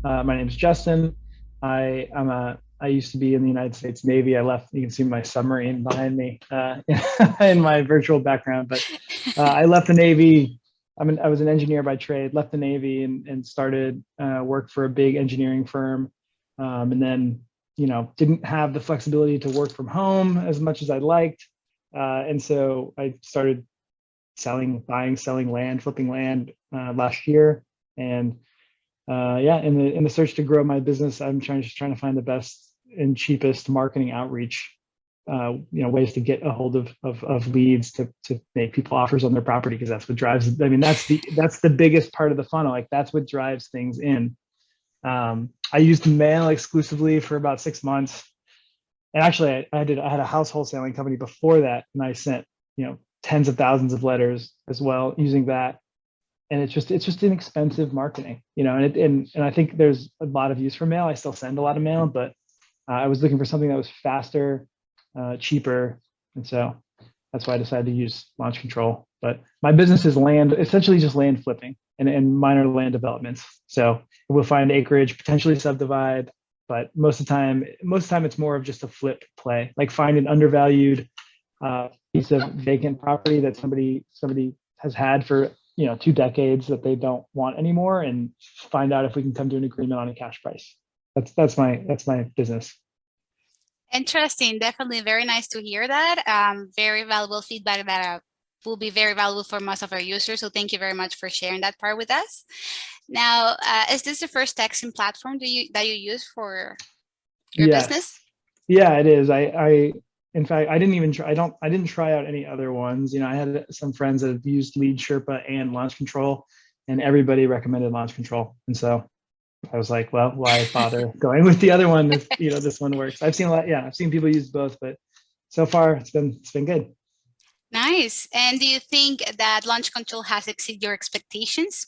My name is Justin. I used to be in the United States Navy. I left. You can see my submarine behind me in my virtual background. But I left the Navy. I was an engineer by trade. Left the Navy and started work for a big engineering firm. And then didn't have the flexibility to work from home as much as I liked. And so I started buying, selling land, flipping land last year. And yeah, in the search to grow my business, I'm just trying to find the best and cheapest marketing outreach, ways to get a hold of leads to make people offers on their property, because that's what drives. I mean, that's the biggest part of the funnel. Like that's what drives things in. I used mail exclusively for about 6 months, and actually, I had a house wholesaling company before that, and I sent tens of thousands of letters as well using that. And it's just inexpensive marketing, and I think there's a lot of use for mail. I still send a lot of mail, but I was looking for something that was faster, cheaper, and so that's why I decided to use Launch Control. But my business is essentially just land flipping and minor land developments. So we'll find acreage, potentially subdivide, but most of the time it's more of just a flip play, like find an undervalued piece of vacant property that somebody has had for 2 decades that they don't want anymore, and find out if we can come to an agreement on a cash price. That's my business. Interesting. Definitely very nice to hear that. Very valuable feedback that will be very valuable for most of our users. So thank you very much for sharing that part with us. Now, is this the first texting platform that you use for your business? Yeah, it is. In fact, I didn't try out any other ones. I had some friends that have used Lead Sherpa and Launch Control, and everybody recommended Launch Control. And so I was like, well, why bother going with the other one if this one works? I've seen people use both, but so far it's been good. Nice. And do you think that Launch Control has exceeded your expectations?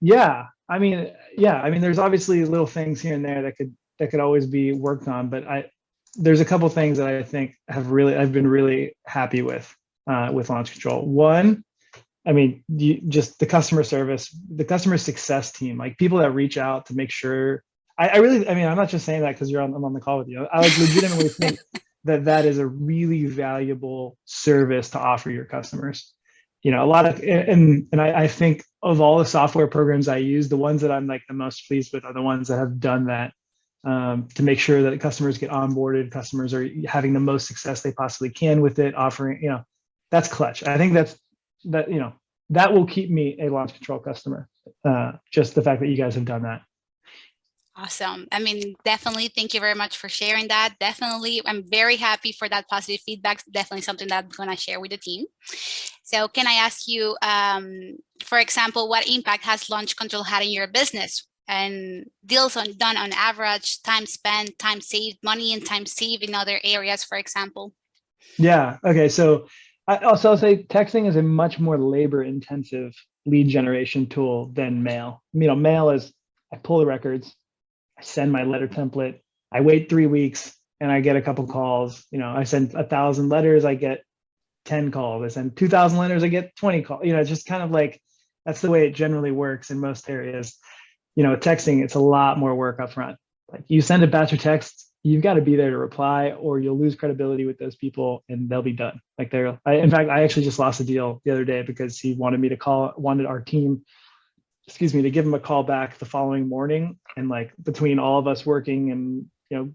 Yeah. I mean, there's obviously little things here and there that could always be worked on, but there's a couple things that I think I've been really happy with Launch Control. One, I mean, just the customer service, the customer success team, like people that reach out to make sure. I'm not just saying that because I'm on the call with you. I like legitimately think that is a really valuable service to offer your customers. A lot of, and I think of all the software programs I use, the ones that I'm like the most pleased with are the ones that have done that. To make sure that customers get onboarded, customers are having the most success they possibly can with it, offering, that's clutch. I think that will keep me a Launch Control customer. Just the fact that you guys have done that. Awesome. I mean, definitely. Thank you very much for sharing that. Definitely. I'm very happy for that positive feedback. Definitely something that I'm going to share with the team. So can I ask you, for example, what impact has Launch Control had in your business? And deals done on average, time spent, time saved, money and time saved in other areas, for example? Yeah. Okay. So I'll say texting is a much more labor-intensive lead generation tool than mail. Mail is I pull the records, I send my letter template, I wait 3 weeks, and I get a couple calls. I send 1,000 letters, I get 10 calls. I send 2,000 letters, I get 20 calls. It's just kind of like that's the way it generally works in most areas. Texting, it's a lot more work up front. Like you send a batch of texts, you've got to be there to reply, or you'll lose credibility with those people and they'll be done. Like in fact, I actually just lost a deal the other day because he wanted our team, to give him a call back the following morning. And like between all of us working and,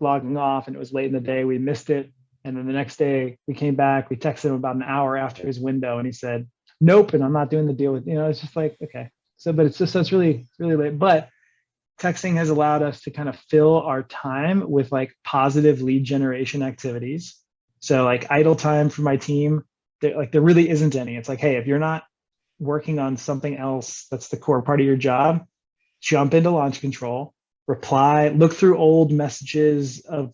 logging off, and it was late in the day, we missed it. And then the next day we came back, we texted him about an hour after his window, and he said, nope, and I'm not doing the deal with, it's just like, okay. So, but it's really, really late. But texting has allowed us to kind of fill our time with like positive lead generation activities. So like idle time for my team, there really isn't any. It's like, hey, if you're not working on something else that's the core part of your job, jump into Launch Control, reply, look through old messages of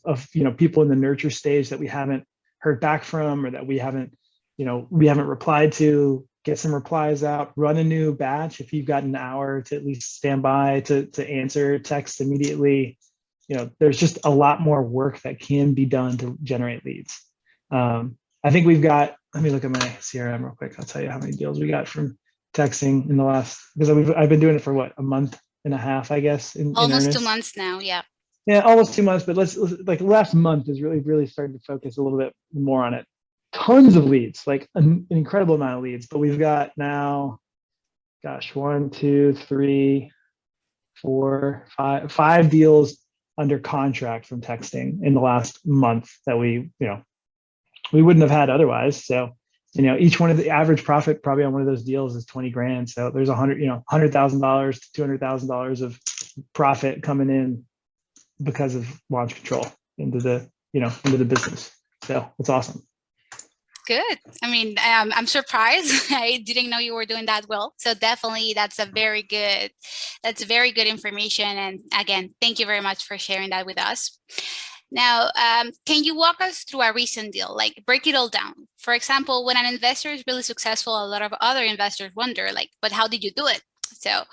people in the nurture stage that we haven't heard back from, or that we haven't replied to. Get some replies out, run a new batch if you've got an hour to at least stand by to answer text immediately. There's just a lot more work that can be done to generate leads. I think we've got, let me look at my CRM real quick. I'll tell you how many deals we got from texting in the last, because I've been doing it for a month and a half, I guess, in Almost two earnest. months now. Yeah. Yeah, almost 2 months, but let's like last month is really starting to focus a little bit more on it. Tons of leads, like an incredible amount of leads, but we've got now, gosh, one, two, three, four, five deals under contract from texting in the last month that we wouldn't have had otherwise. So, each one of the average profit probably on one of those deals is 20 grand. So there's $100,000 to $200,000 of profit coming in because of launch control into the business. So it's awesome. Good. I mean, I'm surprised. I didn't know you were doing that well. So definitely that's very good information. And again, thank you very much for sharing that with us. Now, can you walk us through a recent deal, like break it all down? For example, when an investor is really successful, a lot of other investors wonder, like, but how did you do it? So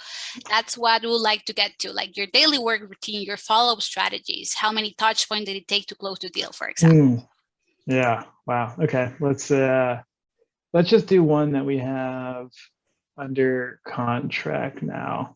that's what we would like to get to, like your daily work routine, your follow-up strategies. How many touch points did it take to close the deal, for example? Yeah. Wow. Okay. Let's just do one that we have under contract now.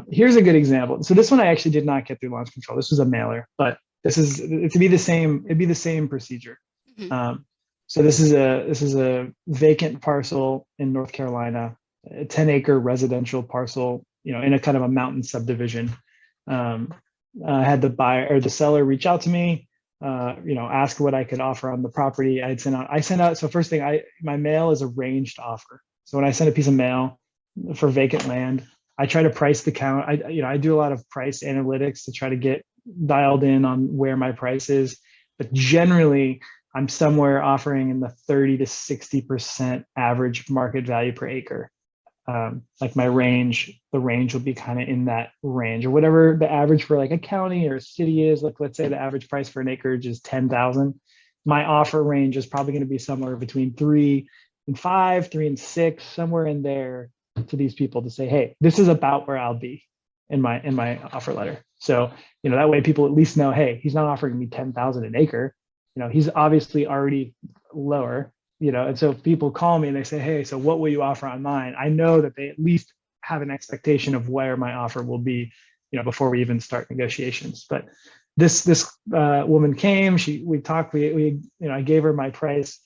Here's a good example. So this one I actually did not get through launch control. This was a mailer, but it'd be the same procedure. Mm-hmm. So this is a vacant parcel in North Carolina, a 10-acre residential parcel, in a kind of a mountain subdivision. I had the buyer or the seller reach out to me, ask what I could offer on the property. I sent out. So first thing, my mail is a ranged offer. So when I send a piece of mail for vacant land, I try to price the count. I do a lot of price analytics to try to get dialed in on where my price is. But generally, I'm somewhere offering in the 30 to 60% average market value per acre. Like the range will be kind of in that range, or whatever the average for like a county or a city is. Like, let's say the average price for an acreage is 10,000. My offer range is probably going to be somewhere between 3 and 5, 3 and 6, somewhere in there, to these people to say, hey, this is about where I'll be in my offer letter. So, that way people at least know, hey, he's not offering me 10,000 an acre. He's obviously already lower. And so if people call me and they say, hey, so what will you offer on mine? I know that they at least have an expectation of where my offer will be, before we even start negotiations. But this woman came, we talked, I gave her my price.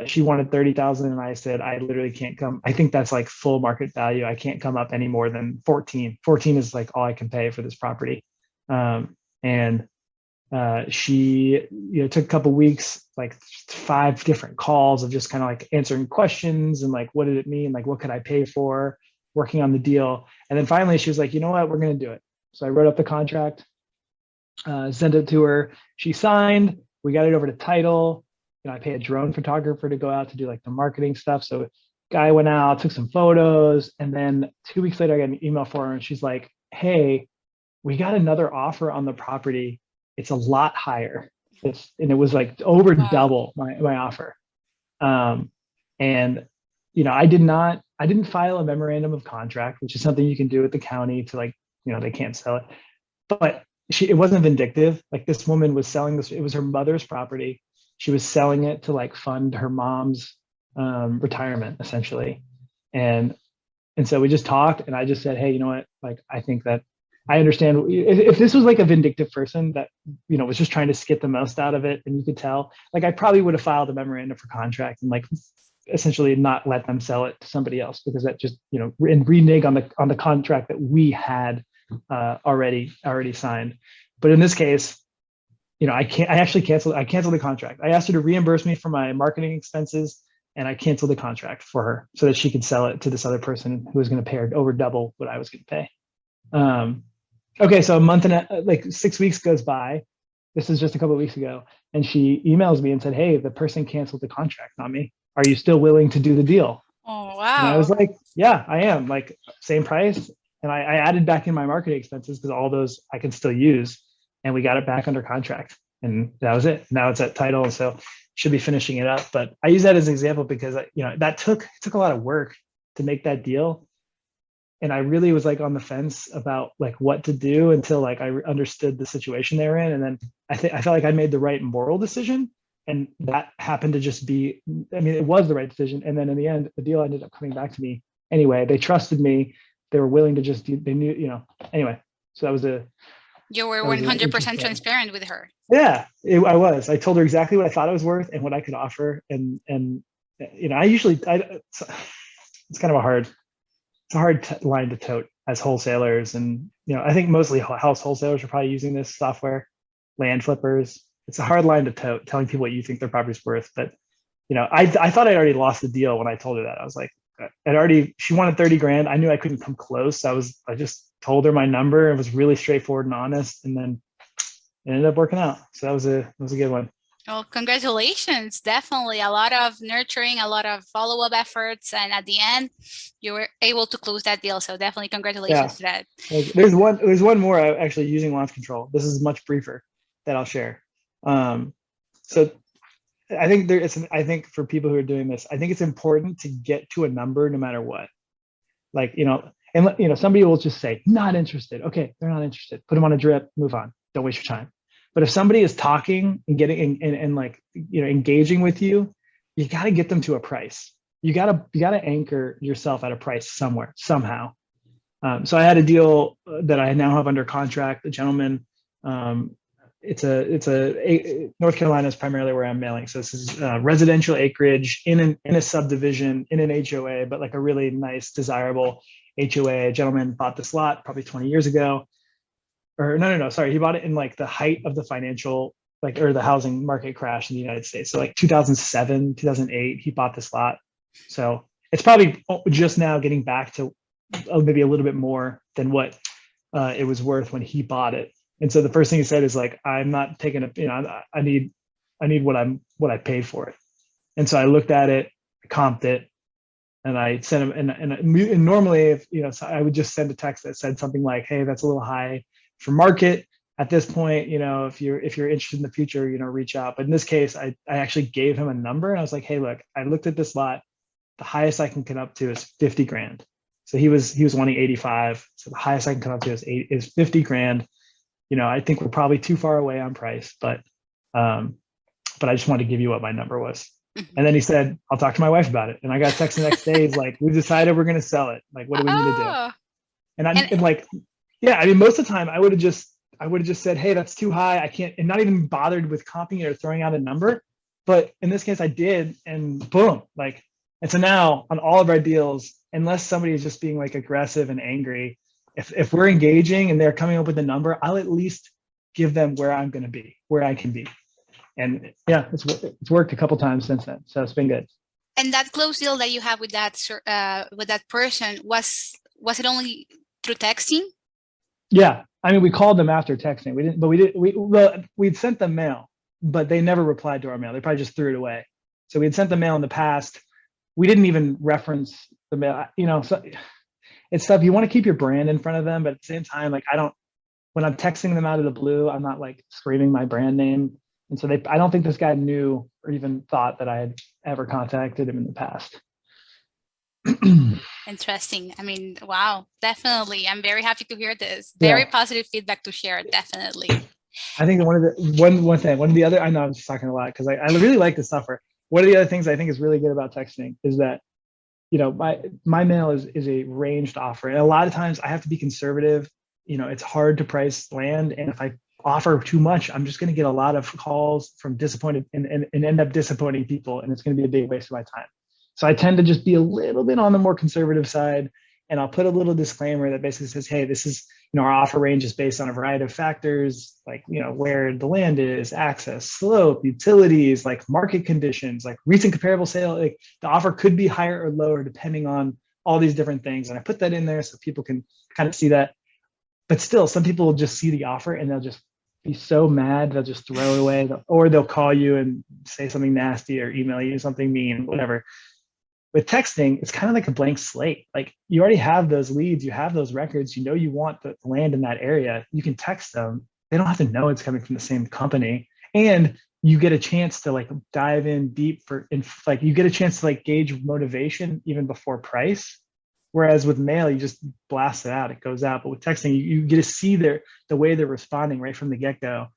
She wanted 30,000, and I said, I literally can't come. I think that's like full market value. I can't come up any more than 14. 14 is like all I can pay for this property. And she took a couple weeks, like 5 different calls of just kind of like answering questions and like, what did it mean? Like, what could I pay for, working on the deal? And then finally she was like, you know what, we're going to do it. So I wrote up the contract, sent it to her. She signed, we got it over to title. I pay a drone photographer to go out to do like the marketing stuff. So guy went out, took some photos, and then 2 weeks later I got an email for her, and she's like, hey, we got another offer on the property. It's a lot higher. And it was like over double my offer. And I didn't file a memorandum of contract, which is something you can do with the county to like, they can't sell it. But it wasn't vindictive. Like, this woman was selling this, it was her mother's property. She was selling it to like fund her mom's retirement, essentially. And so we just talked, and I just said, hey, you know what? Like, I think that I understand if this was like a vindictive person that, was just trying to get the most out of it, and you could tell, like, I probably would have filed a memorandum for contract and like essentially not let them sell it to somebody else, because that just, and renege on the contract that we had already signed. But in this case, I canceled the contract. I asked her to reimburse me for my marketing expenses, and I canceled the contract for her so that she could sell it to this other person who was going to pay her over double what I was going to pay. Okay, so a month and like 6 weeks goes by. This is just a couple of weeks ago, and she emails me and said, hey, the person canceled the contract, not me. Are you still willing to do the deal? Oh, And I was wow. like, yeah, I am. Like, same price. And I added back in my marketing expenses because all those I can still use. And we got it back under contract. And that was it. Now it's at title. So should be finishing it up. But I use that as an example because, that took a lot of work to make that deal. And I really was like on the fence about like what to do until like I understood the situation they were in. And then I felt like I made the right moral decision. And that happened to just be, it was the right decision. And then in the end, the deal ended up coming back to me anyway. They trusted me. they were willing to just do, they knew, anyway, so that was You were an 100% interesting. transparent with her. Yeah, I told her exactly what I thought it was worth and what I could offer. And it's kind of it's a hard line to tote as wholesalers. And, I think mostly house wholesalers are probably using this software, land flippers. It's a hard line to tote, telling people what you think their property's worth. But, I thought I'd already lost the deal when I told her that. I was like, she wanted 30 grand. I knew I couldn't come close. So I just told her my number. It was really straightforward and honest. And then it ended up working out. So that was a good one. Well, congratulations. Definitely a lot of nurturing, a lot of follow-up efforts. And at the end, you were able to close that deal. So definitely congratulations to that. There's one more actually using launch control. This is much briefer that I'll share. So I think for people who are doing this, I think it's important to get to a number no matter what. Like, somebody will just say, not interested. Okay, they're not interested. Put them on a drip, move on. Don't waste your time. But if somebody is talking and getting engaging with you, you got to get them to a price. You got to anchor yourself at a price somewhere, somehow. So I had a deal that I now have under contract. The gentleman, it's North Carolina is primarily where I'm mailing. So this is residential acreage in a subdivision in an HOA, but like a really nice, desirable HOA. A gentleman bought this lot probably 20 years ago. Or no, sorry. He bought it in like the height of the financial, or the housing market crash in the United States. So like 2007, 2008, he bought this lot. So it's probably just now getting back to maybe a little bit more than what it was worth when he bought it. And so the first thing he said is like, I'm not taking I need what I paid for it. And so I looked at it, I comped it, and I sent him, and normally if, so I would just send a text that said something like, hey, that's a little high for market at this point. If you're interested in the future, reach out. But in this case, I actually gave him a number, and I was like, hey, look, I looked at this lot. The highest I can come up to is 50 grand. So he was wanting 85. So the highest I can come up to is 50 grand. I think we're probably too far away on price, but I just wanted to give you what my number was. And then he said, I'll talk to my wife about it. And I got a text the next day. He's like, we've decided we're going to sell it. Like, what do we need to do? And like, yeah, I mean, most of the time I would have just said, hey, that's too high. I can't, and not even bothered with comping it or throwing out a number. But in this case I did, and boom, like, and so now on all of our deals, unless somebody is just being like aggressive and angry, if we're engaging and they're coming up with a number, I'll at least give them where I'm going to be, where I can be. And yeah, it's worked a couple times since then. So it's been good. And that close deal that you have with that person, was it only through texting? Yeah. I mean, we called them after texting. We'd sent them mail, but they never replied to our mail. They probably just threw it away. So we had sent the mail in the past. We didn't even reference the mail, so it's stuff you want to keep your brand in front of them, but at the same time, like when I'm texting them out of the blue, I'm not like screaming my brand name. And so I don't think this guy knew or even thought that I had ever contacted him in the past. Interesting. I mean, wow, definitely. I'm very happy to hear this. Very positive feedback to share, definitely. I think one of the other, I know I'm just talking a lot because I really like this software. One of the other things I think is really good about texting is that, my mail is a ranged offer. And a lot of times I have to be conservative. It's hard to price land. And if I offer too much, I'm just going to get a lot of calls from disappointed and end up disappointing people. And it's going to be a big waste of my time. So I tend to just be a little bit on the more conservative side. And I'll put a little disclaimer that basically says, hey, this is, our offer range is based on a variety of factors, like, where the land is, access, slope, utilities, like market conditions, like recent comparable sale. Like the offer could be higher or lower depending on all these different things. And I put that in there so people can kind of see that. But still, some people will just see the offer and they'll just be so mad, they'll just throw it away, or they'll call you and say something nasty or email you something mean, whatever. With texting, it's kind of like a blank slate. Like you already have those leads, you have those records, you want the land in that area. You can text them. They don't have to know it's coming from the same company. And you get a chance to like dive in deep you get a chance to like gauge motivation even before price. Whereas with mail, you just blast it out, it goes out. But with texting, you get to see the way they're responding right from the get-go.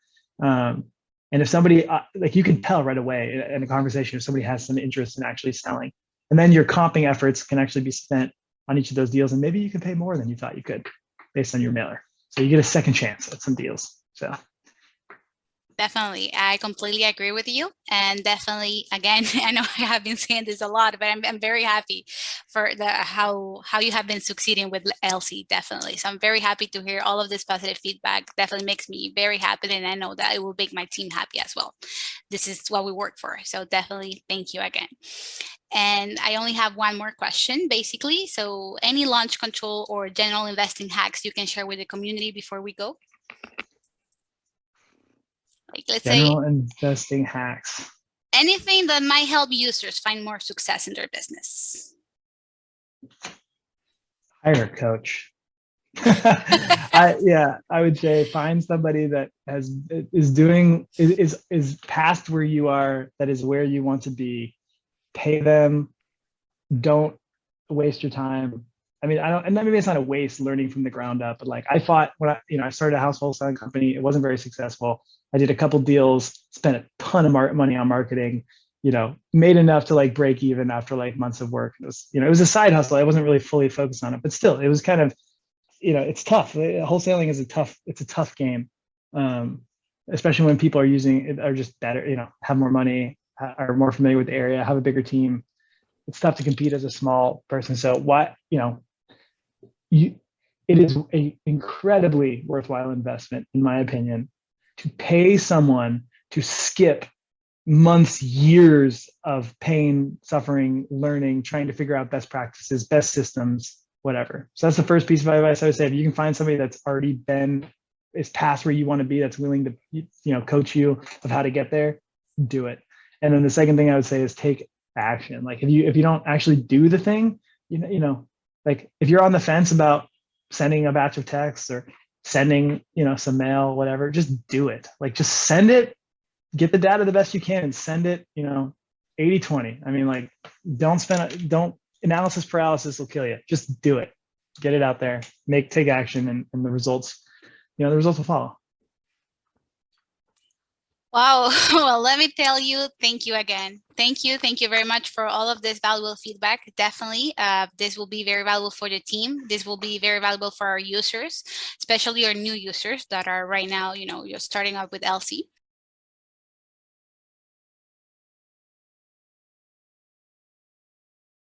And if somebody, like you can tell right away in a conversation if somebody has some interest in actually selling. And then your comping efforts can actually be spent on each of those deals, and maybe you can pay more than you thought you could based on your mailer. So you get a second chance at some deals. So definitely, I completely agree with you, and definitely, again, I know I have been saying this a lot, but I'm very happy for the how you have been succeeding with LC, definitely. So I'm very happy to hear all of this positive feedback. Definitely makes me very happy, and I know that it will make my team happy as well. This is what we work for, so definitely thank you again. And I only have one more question, basically. So any launch control or general investing hacks you can share with the community before we go? Like, let's general say investing hacks. anything that might help users find more success in their business. Hire a coach. I would say find somebody that is past where you are, that is where you want to be. Pay them. Don't waste your time. I mean, I don't, and maybe it's not a waste learning from the ground up, but like I fought when I started a household selling company. It wasn't very successful. I did a couple deals, spent a ton of money on marketing, made enough to like break even after like months of work. It was, it was a side hustle. I wasn't really fully focused on it, but still, it was kind of, it's tough. Wholesaling is it's a tough game. Especially when people are just better, have more money, are more familiar with the area, have a bigger team. It's tough to compete as a small person. So it is an incredibly worthwhile investment, in my opinion, to pay someone to skip months, years of pain, suffering, learning, trying to figure out best practices, best systems, whatever. So that's the first piece of advice I would say. If you can find somebody that's already is past where you want to be, that's willing to, coach you of how to get there, do it. And then the second thing I would say is take action. Like if you don't actually do the thing, like if you're on the fence about sending a batch of texts or sending, some mail, whatever, just do it. Like just send it, get the data the best you can and send it, 80-20. I mean, like don't analysis paralysis will kill you. Just do it. Get it out there, take action, and the results, the results will follow. Wow. Well, let me tell you, thank you again. Thank you. Thank you very much for all of this valuable feedback. Definitely, this will be very valuable for the team. This will be very valuable for our users, especially our new users that are right now, you're starting out with LC.